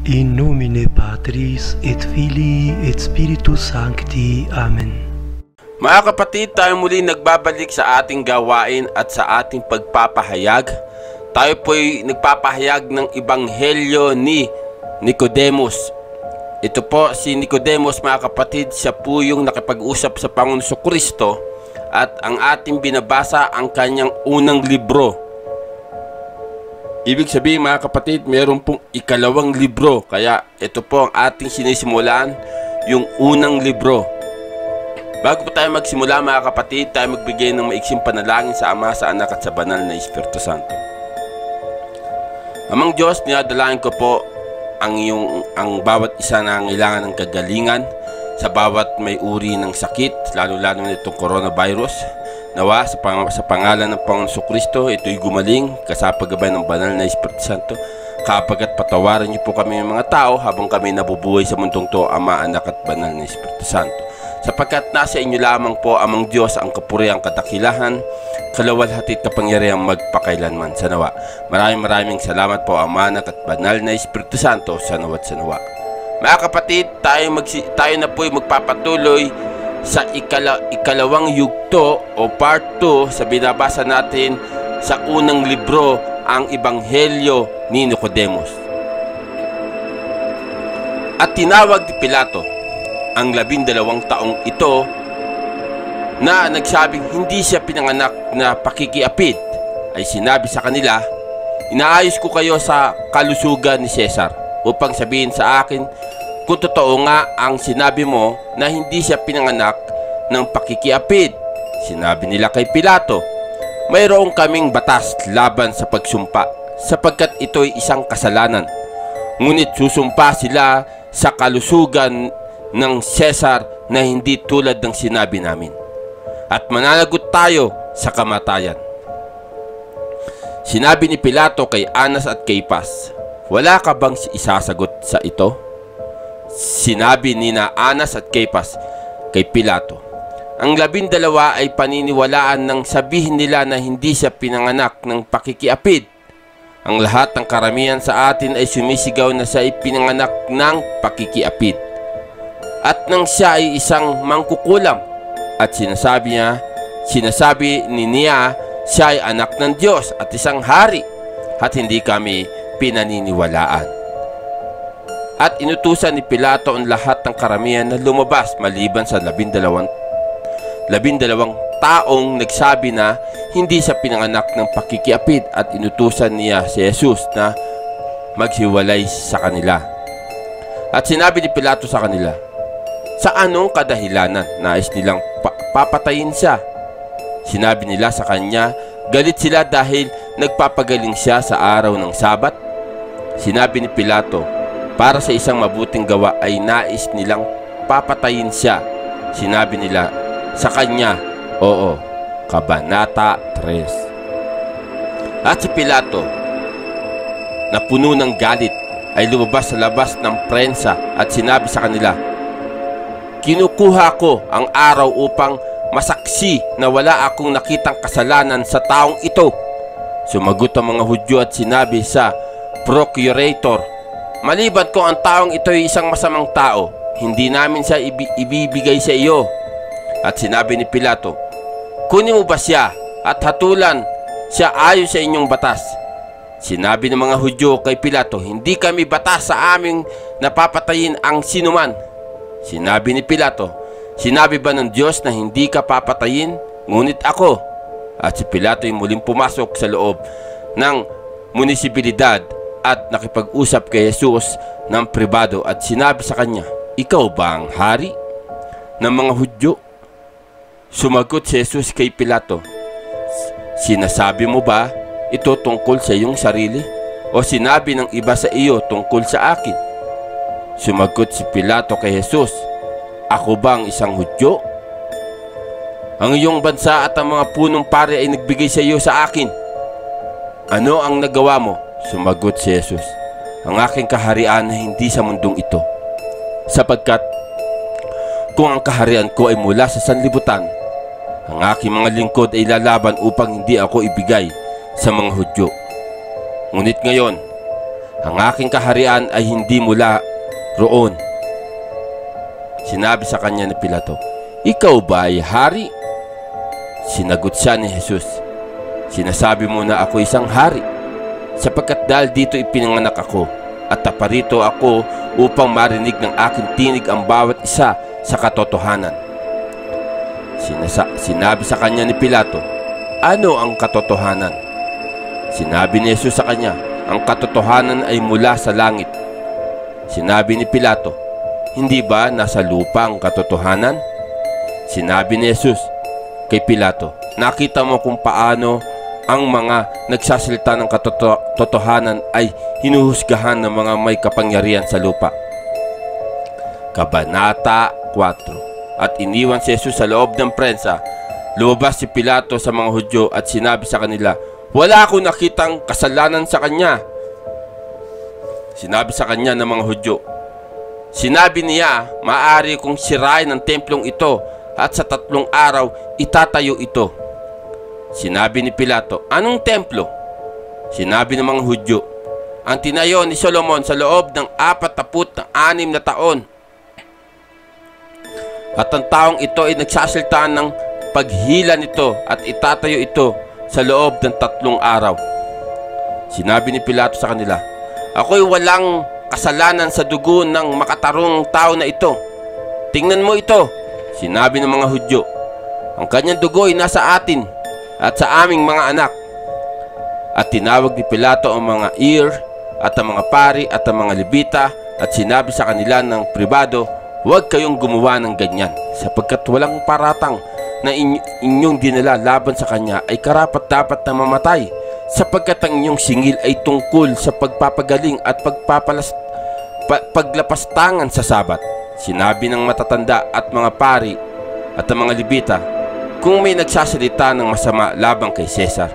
In nomine Patris et Filii et Spiritus Sancti. Amen. Mga kapatid, tayo muli nagbabalik sa ating gawain at sa ating pagpapahayag. Tayo po'y nagpapahayag ng Ebanghelyo ni Nicodemus. Ito po si Nicodemus, mga kapatid, siya po yung nakipag-usap sa Panginoon Kristo at ang ating binabasa ang kanyang unang libro. Ibig sabihin, mga kapatid, meron pong ikalawang libro. Kaya ito po ang ating sinisimulan, yung unang libro. Bago po tayo magsimula, mga kapatid, tayo magbigay ng maiksing panalangin sa Ama, sa Anak at sa Banal na Espiritu Santo. Amang Diyos, ninadalangin ko po ang bawat isa na kailangan ng kagalingan sa bawat may uri ng sakit, lalo-lalo na itong coronavirus. Nawa sa pangalan ng Panginoon Kristo, ito'y gumaling kasapagabay ng Banal na Espiritu Santo. Kapagat patawaran niyo po kami ng mga tao habang kami nabubuhay sa mundong to, Ama, Anak at Banal na Espiritu Santo. Sapagkat nasa inyo lamang po, Amang Diyos, ang kapurihan, kadakilahan, kalawalhati at kapangyarihan magpakailanman. Sa nawa. Maraming salamat po, Ama, Anak at Banal na Espiritu Santo, sa nawa't sa nawa. Mga kapatid, tayo na po'y magpapatuloy sa ikalawang yugto o part 2 sa binabasa natin sa unang libro, ang Ebanghelyo ni Nicodemus. At tinawag ni Pilato ang 12 taong ito na nagsabing hindi siya pinanganak na pakikiapid, ay sinabi sa kanila, inaayos ko kayo sa kalusugan ni Cesar upang sabihin sa akin kung totoo nga ang sinabi mo na hindi siya pinanganak ng pakikiapid. Sinabi nila kay Pilato, mayroong kaming batas laban sa pagsumpa sapagkat ito'y isang kasalanan. Ngunit susumpa sila sa kalusugan ng Cesar na hindi tulad ng sinabi namin. At mananagot tayo sa kamatayan. Sinabi ni Pilato kay Anas at Caiphas, wala ka bang isasagot sa ito? Sinabi ni Anas at Caiphas kay Pilato, ang 12 ay paniniwalaan ng sabihin nila na hindi siya pinanganak ng pakikiapid. Ang lahat ng karamihan sa atin ay sumisigaw na siya ay pinanganak ng pakikiapid. At nang siya ay isang mangkukulam at sinasabi niya siya ay anak ng Diyos at isang hari, at hindi kami pinaniniwalaan. At inutusan ni Pilato ang lahat ng karamihan na lumabas maliban sa 12 taong nagsabi na hindi siya pinanganak ng pakikiapid, at inutusan niya si Jesus na maghiwalay sa kanila. At sinabi ni Pilato sa kanila, sa anong kadahilanan nais nilang papatayin siya? Sinabi nila sa kanya, galit sila dahil nagpapagaling siya sa araw ng Sabat. Sinabi ni Pilato, para sa isang mabuting gawa ay nais nilang papatayin siya. Sinabi nila sa kanya, oo. Kabanata 3. At si Pilato, na puno ng galit, ay lumabas sa labas ng prensa at sinabi sa kanila, kinukuha ko ang araw upang masaksi na wala akong nakitang kasalanan sa taong ito. Sumagot ang mga Hudyo at sinabi sa procurator, maliban kung ang taong ito ay isang masamang tao, hindi namin siya ibibigay sa iyo. At sinabi ni Pilato, kunin mo ba siya at hatulan siya ayon sa inyong batas? Sinabi ng mga Hudyo kay Pilato, hindi kami batas sa aming napapatayin ang sinuman. Sinabi ni Pilato, sinabi ba ng Diyos na hindi ka papatayin? Ngunit ako. At si Pilato ay muling pumasok sa loob ng munisibilidad at nakipag-usap kay Jesus ng pribado at sinabi sa kanya, ikaw ba ang hari ng mga Hudyo? Sumagot si Jesus kay Pilato, sinasabi mo ba ito tungkol sa iyong sarili o sinabi ng iba sa iyo tungkol sa akin? Sumagot si Pilato kay Jesus, ako ba ang isang Hudyo? Ang iyong bansa at ang mga punong pari ay nagbigay sa iyo sa akin. Ano ang nagawa mo? Sumagot si Jesus, ang aking kaharian ay hindi sa mundong ito. Sapagkat kung ang kaharian ko ay mula sa sanlibutan, ang aking mga lingkod ay lalaban upang hindi ako ibigay sa mga Hudyo. Ngunit ngayon, Ang aking kaharian ay hindi mula roon. Sinabi sa kanya ni Pilato, ikaw ba ay hari? Sinagot siya ni Jesus, sinasabi mo na ako isang hari, sapagkat dahil dito ipinanganak ako, at naparito ako upang marinig ng aking tinig ang bawat isa sa katotohanan. Sinabi sa kanya ni Pilato, ano ang katotohanan? Sinabi ni Jesus sa kanya, ang katotohanan ay mula sa langit. Sinabi ni Pilato, hindi ba nasa lupa ang katotohanan? Sinabi ni Jesus kay Pilato, nakita mo kung paano ang mga nagsasalita ng katotohanan ay hinuhusgahan ng mga may kapangyarihan sa lupa. Kabanata 4. At iniwan si Jesus sa loob ng prensa. Lumabas si Pilato sa mga Hudyo at sinabi sa kanila, wala akong nakitang kasalanan sa kanya. Sinabi sa kanya ng mga Hudyo, sinabi niya, maaari kong sirain ang templong ito at sa 3 araw itatayo ito. Sinabi ni Pilato, anong templo? Sinabi ng mga Hudyo, ang tinayo ni Solomon sa loob ng 46 na taon. At ang taong ito ay nagsasalita ng paghila nito at itatayo ito sa loob ng 3 araw. Sinabi ni Pilato sa kanila, ako'y walang kasalanan sa dugo ng makatarong tao na ito. Tingnan mo ito. Sinabi ng mga Hudyo, ang kanyang dugo ay nasa atin at sa aming mga anak. At tinawag ni Pilato ang mga at ang mga pari at ang mga Levita at sinabi sa kanila ng pribado, huwag kayong gumawa ng ganyan, sapagkat walang paratang na inyong dinala laban sa kanya ay karapat-dapat na mamatay, sapagkat ang inyong singil ay tungkol sa pagpapagaling at paglapastangan sa Sabat. Sinabi ng matatanda at mga pari at ang mga Levita, kung may nagsasalita ng masama labang kay Cesar,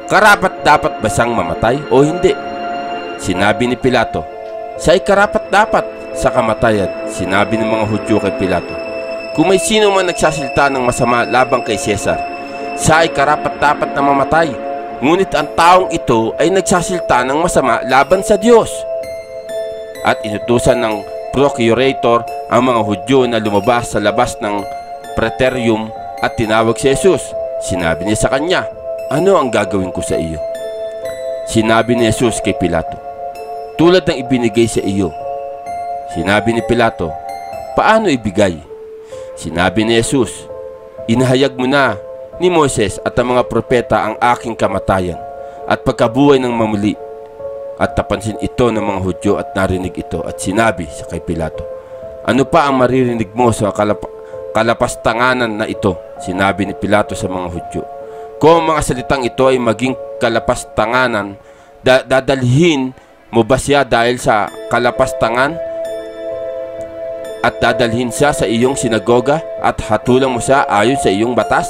karapat-dapat ba siyang mamatay o hindi? Sinabi ni Pilato, siya ay karapat-dapat sa kamatayan. Sinabi ng mga Hudyo kay Pilato, kung may sino man nagsasalita ng masama labang kay Cesar, siya ay karapat-dapat na mamatay. Ngunit ang taong ito ay nagsasalita ng masama laban sa Diyos. At inutusan ng procurator ang mga Hudyo na lumabas sa labas ng praetorium at tinawag si Jesus. Sinabi niya sa kanya, ano ang gagawin ko sa iyo? Sinabi ni Jesus kay Pilato, tulad ng ibinigay sa iyo. Sinabi ni Pilato, paano ibigay? Sinabi ni Jesus, inahayag mo na ni Moses at ang mga propeta ang aking kamatayan at pagkabuhay ng mamuli. At napansin ito ng mga Hudyo at narinig ito at sinabi sa kay Pilato, ano pa ang maririnig mo sa kalapastanganan na ito? Sinabi ni Pilato sa mga Hudyo, kung ang mga salitang ito ay maging kalapastanganan, dadalhin mo ba siya dahil sa kalapastangan? At dadalhin siya sa iyong sinagoga at hatulang mo siya ayon sa iyong batas?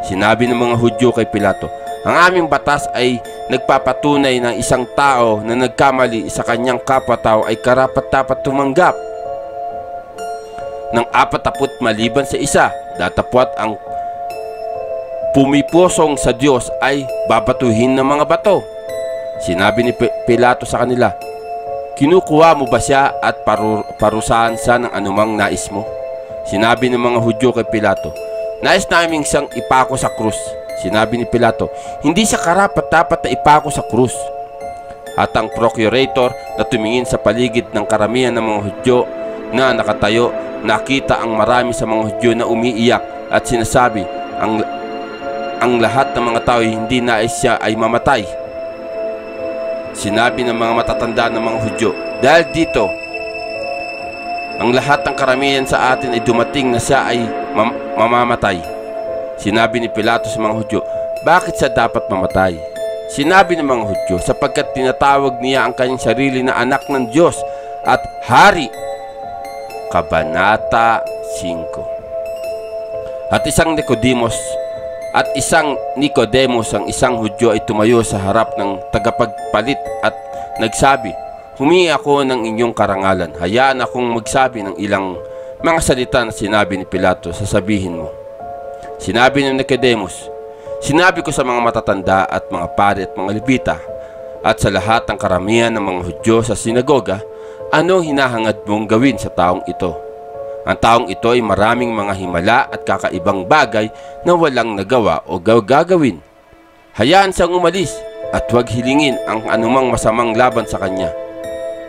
Sinabi ng mga Hudyo kay Pilato, ang aming batas ay nagpapatunay ng isang tao na nagkamali sa kanyang kapwa-tao ay karapat-dapat tumanggap ng 40 maliban sa isa. Datapwat ang pumipusong sa Diyos ay babatuhin ng mga bato. Sinabi ni Pilato sa kanila, kinukuha mo ba siya at parusahan siya ng anumang nais mo? Sinabi ng mga Hudyo kay Pilato, nais namin siyang ipako sa krus. Sinabi ni Pilato, hindi siya karapat-dapat na ipako sa krus. At ang procurator na tumingin sa paligid ng karamihan ng mga Hudyo na nakatayo, nakita ang marami sa mga Hudyo na umiiyak at sinasabi, ang lahat ng mga tao hindi nais siya ay mamatay. Sinabi ng mga matatanda ng mga Hudyo, dahil dito, ang lahat ng karamihan sa atin ay dumating na siya ay mamamatay. Sinabi ni Pilato sa mga Hudyo, bakit siya dapat mamatay? Sinabi ng mga Hudyo, sapagkat tinatawag niya ang kanyang sarili na anak ng Diyos at hari. Kabanata 5. At isang Nicodemus, ang isang Hudyo ay tumayo sa harap ng tagapagpalit at nagsabi, humingi ako ng inyong karangalan. Hayaan akong magsabi ng ilang mga salita na sinabi ni Pilato, sasabihin mo. Sinabi ni Nicodemus, sinabi ko sa mga matatanda at mga pari at mga Levita, at sa lahat ng karamihan ng mga Hudyo sa sinagoga, anong hinahangad mong gawin sa taong ito? Ang taong ito ay maraming mga himala at kakaibang bagay na walang nagawa o gagawin. Hayaan siyang umalis at huwag hilingin ang anumang masamang laban sa kanya.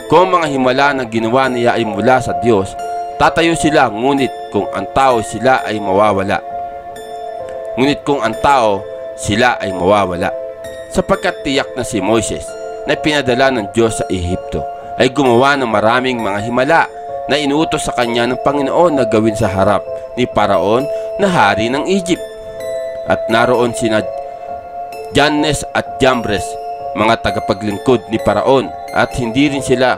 Kung mga himala na ginawa niya ay mula sa Diyos, tatayo sila, ngunit kung ang tao sila ay mawawala. Sapagkat tiyak na si Moises na pinadala ng Diyos sa Ehipto ay gumawa ng maraming mga himala na inuutos sa kanya ng Panginoon na gawin sa harap ni Paraon na hari ng Egypt. At naroon sina Jannes at Jambres, mga tagapaglingkod ni Paraon, at hindi rin sila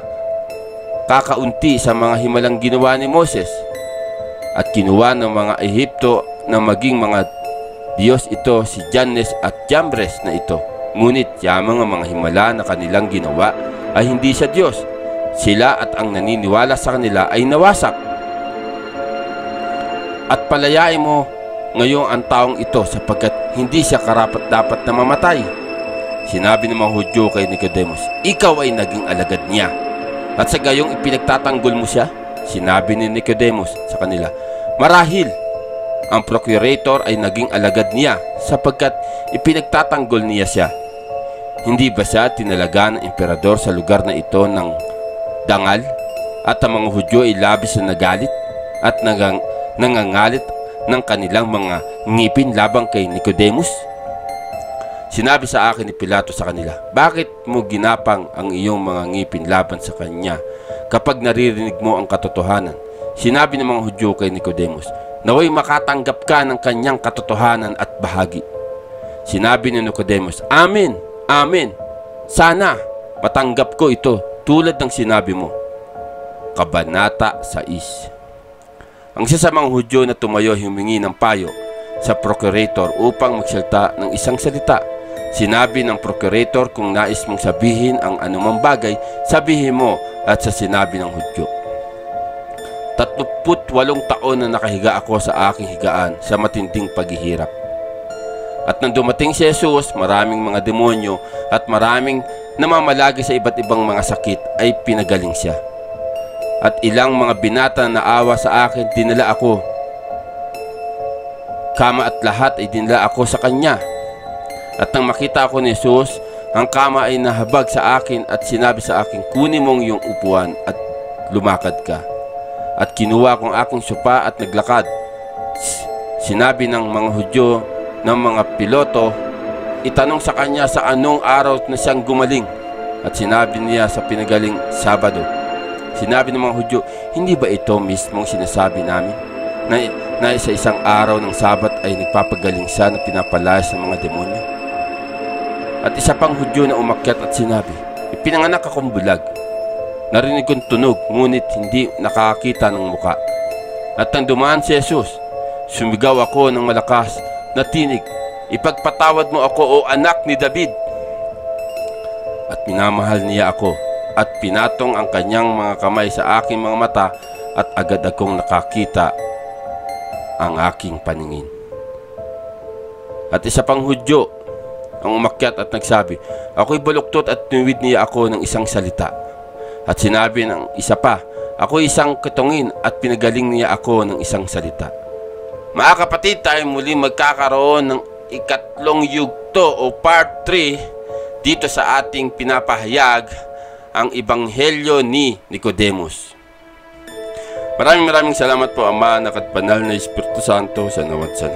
kakaunti sa mga himalang ginawa ni Moses. At kinuha ng mga Ehipto na maging mga Diyos ito si Jannes at Jambres na ito. Ngunit yamang ang mga himala na kanilang ginawa ay hindi sa Diyos. Sila at ang naniniwala sa kanila ay nawasak. At palayain mo ngayon ang taong ito sapagkat hindi siya karapat-dapat na mamatay. Sinabi ng mga Hudyo kay Nicodemus, ikaw ay naging alagad niya, at sa gayong ipinagtatanggol mo siya? Sinabi ni Nicodemus sa kanila, marahil ang procurator ay naging alagad niya sapagkat ipinagtatanggol niya siya. Hindi ba siya tinalaga ng emperador sa lugar na ito ng dangal? At ang mga Hudyo ay labis na nagalit at nangangalit ng kanilang mga ngipin labang kay Nicodemus. Sinabi sa akin ni Pilato sa kanila, bakit mo ginapang ang iyong mga ngipin laban sa kanya kapag naririnig mo ang katotohanan? Sinabi ng mga Hudyo kay Nicodemus, naway makatanggap ka ng kanyang katotohanan at bahagi. Sinabi ni Nicodemus, amen, amen, sana matanggap ko ito tulad ng sinabi mo. Kabanata 6. Ang isa sa mga Hudyo na tumayo humingi ng payo sa procurator upang magsalita ng isang salita. Sinabi ng procurator, kung nais mong sabihin ang anumang bagay, sabihin mo, at sa sinabi ng Hudyo, 38 taon na nakahiga ako sa aking higaan sa matinding paghihirap. At nang dumating si Jesus, maraming mga demonyo at maraming namamalagi sa iba't ibang mga sakit ay pinagaling siya. At ilang mga binata na naawa sa akin, dinala ako. Kama at lahat ay dinala ako sa kanya. At nang makita ako ni Jesus, ang kama ay nahabag sa akin at sinabi sa akin, kunin mong iyong upuan at lumakad ka. At kinuha kong aking sopa at naglakad. Sinabi ng mga Hudyo ng mga piloto, itanong sa kanya sa anong araw na siyang gumaling. At sinabi niya sa pinagaling Sabado. Sinabi ng mga Hudyo, hindi ba ito mismong sinasabi namin na sa isang araw ng Sabat ay nagpapagaling siya na pinapalayas ng mga demonyo? At isa pang Hudyo na umakyat at sinabi, ipinanganak akong bulag. Narinig kong tunog, ngunit hindi nakakita ng muka. At nang dumaan si Jesus, sumigaw ako ng malakas na tinig, ipagpatawad mo ako, o anak ni David. At minamahal niya ako, at pinatong ang kanyang mga kamay sa aking mga mata, at agad akong nakakita ang aking paningin. At isa pang Hudyo ang umakyat at nagsabi, ako'y baluktot, at tinuwid niya ako ng isang salita. At sinabi ng isa pa, ako'y isang katungin, at pinagaling niya ako ng isang salita. Mga kapatid, tayo muli magkakaroon ng ikatlong yugto o part 3 dito sa ating pinapahayag, ang Ebanghelyo ni Nicodemus. Maraming salamat po, Ama, anak at banal na Espiritu Santo, sa nawat sa